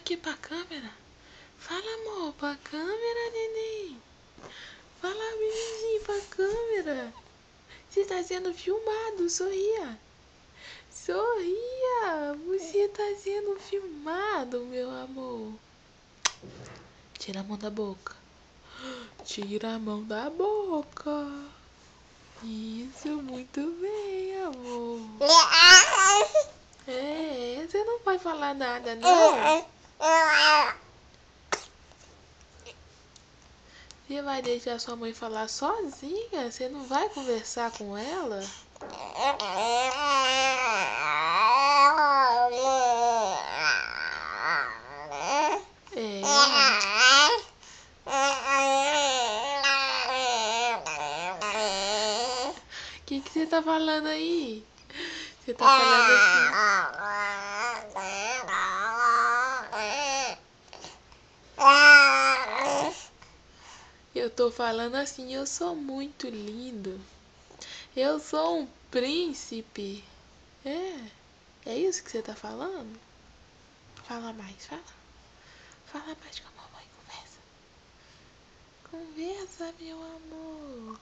aqui pra câmera. Fala, amor, pra câmera, neném. Fala, bebezinho, pra câmera. Você tá sendo filmado, sorria. Sorria, você tá sendo filmado, meu amor. Tira a mão da boca. Tira a mão da boca. Isso, muito bem, amor. Você não vai falar nada, não. Você vai deixar sua mãe falar sozinha? Você não vai conversar com ela? O que você tá falando aí? Você tá falando assim. Eu tô falando assim, eu sou muito lindo. Eu sou um príncipe. É isso que você tá falando? Fala mais, fala. Fala mais com a mamãe, conversa. Conversa, meu amor.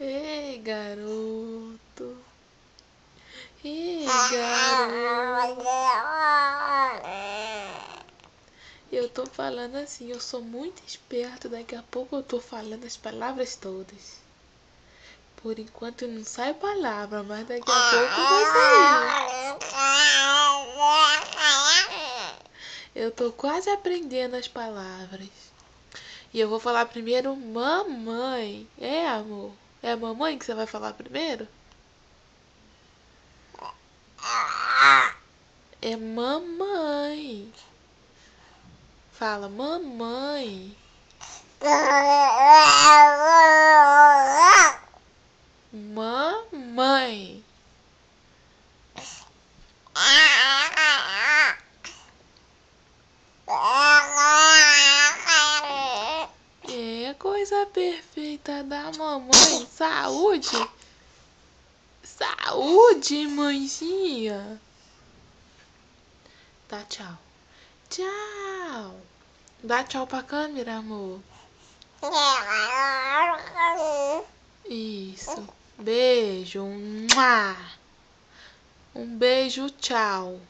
Ei, garoto. Ei, garoto. Eu tô falando assim, eu sou muito esperto. Daqui a pouco eu tô falando as palavras todas. Por enquanto não sai palavra, mas daqui a pouco vai sair. Eu tô quase aprendendo as palavras. E eu vou falar primeiro mamãe. É, amor? É a mamãe que você vai falar primeiro? É mamãe. Fala, mamãe. Mamãe. É coisa perfeita da mamãe. Saúde. Saúde, mãezinha. Dá tchau. Tchau. Dá tchau pra câmera, amor. Isso. Beijo. Um beijo, tchau.